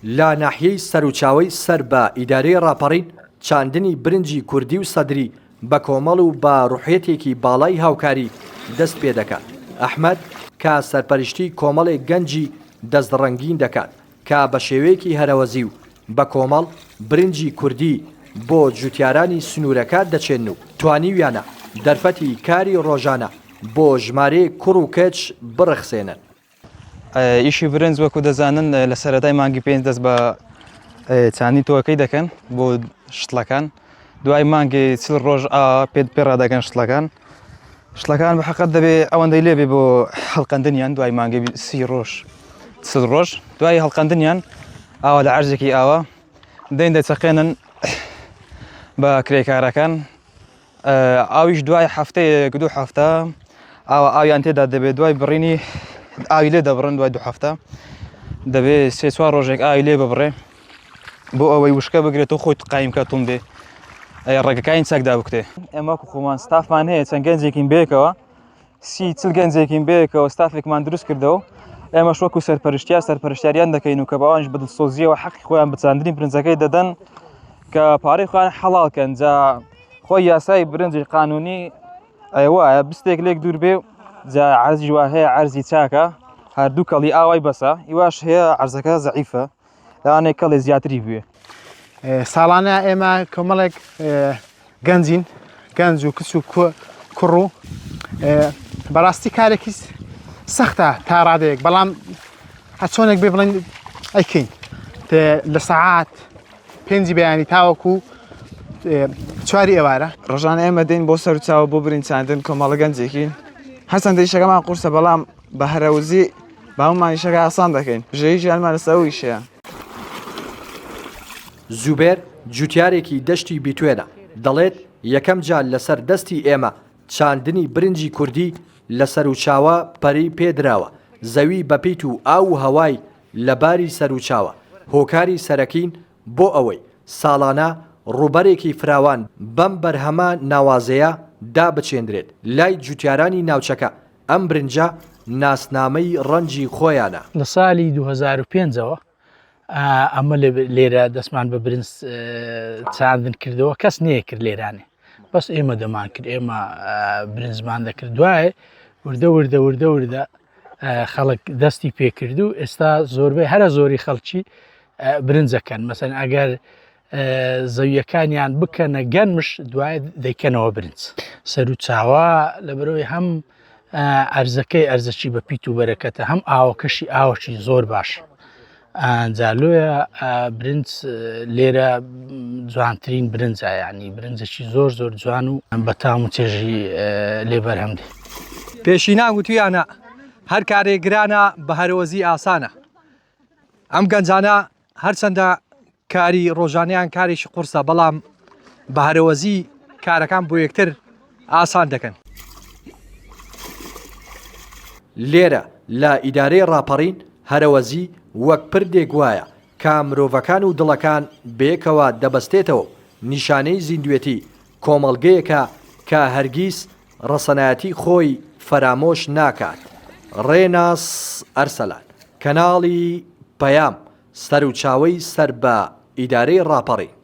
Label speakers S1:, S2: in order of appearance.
S1: لا ناحیەی سەرچاوی سەر بە ئیدارەی ڕاپەڕین چاندنی برنجی کوردی و سەدری بە کۆمەڵ و بە ڕوحێتێکی باڵای هاوکاری دەست پێ دەکات. ئەحمەد کە سەرپەرشتی کۆمەڵێک گەنجی دەستڕەنگین دەکات کە بە شێوەیەکی هەرەوەزی و بە کۆمەڵ برنجی کوردی بۆ جوتیارانی سنوورەکە دەچێن و توانیویانە دەرفەتی کاری ڕۆژانە بۆ ژمارەیە کوڕ و کەچ بڕخسێنن.
S2: ئیشی برنج وەکو دەزانن لە سەرەتای مانگی پێنج دەست بە چاندنی تۆەکەی دەکەن بۆ شتڵەکان، دوای مانگی چل ڕۆژ پێڕادەکەن شتڵەکان بە حەقەت دەبێ ئەوەندەی لێبێ بۆ هەڵقەندنیان دوای مانگی 30 ڕۆژ چل ڕۆژ دوای هەڵقەندنیان ئاوا لە عەرزێکی ئاوا دەین دەچەقێنن بە کرێکارەکان. ئاویش دوای هەفتەیەک دوو هەفتە ئاویان تێدا دەبێت دوای بڕینی ئاوی لێ دەبڕن دوای دوو هەفتە دەبێت سێ چوار ڕۆژێک ئاوی لێ ببڕێ بۆ ئەوەی وشکە بگرێتەوە خۆی قایم کاتون بێ ڕێگەکانی چەکدا بکتێ. ئێمە خۆمان ستافمان هەیە چەند گەنجێکین بێکەوە چل گەنجێکین بێکەوە ستافێکمان دروست کردەوە ئێمە شوەکو سەرپەرشتیاریان دەکەین و کە باوانش بەدڵسۆزیەوە حەقی خۆیان بە چاندنی برنجەکەی دەدەن کە پارەی خۆیان حەڵاڵکەن جا خۆی یاسای برنجی قانونی وایە بستێک لێک دوور بێ جا عەرزی وا هەیە عەرزی چاکە هەردوو کەڵی ئاوای بەسە ئیواش هەیە عەرزەکە زەعیفە لەوانەیە کەڵێ زیاتری بوێ.
S3: ساڵانە ئێمە کۆمەڵێک گەنجین گەنج و کچ و کوڕ و بەڕاستی کارێکی سەختە تا ڕادەیەک بەڵام هەچۆنێک بێ بڵێن ئەیکەین لە سەعات 5 بەیانی تاوەکو 4 ئێوارە
S2: ڕۆژانە ئێمە دێن بۆ سەرچاوە بۆ برین چاندن کۆمەڵە گەنجێکین هەستن ئیشەکەمان قورسە بەڵام بە هەرەوزی باومان ئیشەکە ئاسان دەکەین ژەیەکی ئەلمان لەسەر ئەو ئیشەیە.
S1: زوبێر جوتیارێکی دەشتی بیتوێنە دەڵێت یەکەم جار لەسەر دەستی ئێمە چاندنی برنجی کوردی لەسەر و چاوە پەری پێدراوە زەوی بەپیت و ئاو و هەوای لەباری سەر و چاوە هۆکاری سەرەکین بۆ ئەوەی ساڵانە ڕوبەرێکی فراوان بەم بەرهەمە ناوازەیە دابچێندرێت لای جوتیارانی ناوچەکە ئەم برنجە ناسنامەی ڕەنجی خۆیانە.
S4: لە ساڵی 2005ەوە ئەمە لێرە دەستمان بە برنج چاندن کردەوە کەس نەیە کرد لێرانێ بەس ئێمە دەمان کرد ئێمە برنجمان دەکرد دوایە وردە خەڵک دەستی پێکرد و ئێستا زۆربەی هەرە زۆری خەڵکی برنجەکەن مەسەن ئەگەر زەویەکانیان بکەنە گەنمش دوای دەیکەنەوە برنج سەر و چاوە لەبەرەوەی هەم ئەرزەکەی بە پیت و بەرەکەتە هەم ئاوەکەشی ئاوەشی زۆر باش جالۆیە برنج لێرە جوانترین برنجە ینی برنجێکی زۆر جوان و بەتام و چێژی لێبەر هەمدێ.
S5: پێشینان وتویانە هەر کارێک گرانە بە هەرەوەزی ئاسانە ئەم گەنجانە هەرچەندە کاری ڕۆژانیان کارێکی قورسە بەڵام بە هەرەوەزی کارەکان بۆ یەکتر ئاسان دەکەن.
S1: لێرە لە ئیدارەی ڕاپەڕین هەرەوەزی وەک پردێک وایە کە مرۆڤەکان و دڵەکان بەیەکەوە دەبەستێتەوە نیشانەی زیندوێتی کۆمەڵگەیەکە کە هەرگیز ڕەسەنایەتی خۆی فەرامۆش ناکات. ڕێناس ئەرسەلان کەناڵی پەیام سەر و چاوەی سەر بە ئیدارەی ڕاپەڕین.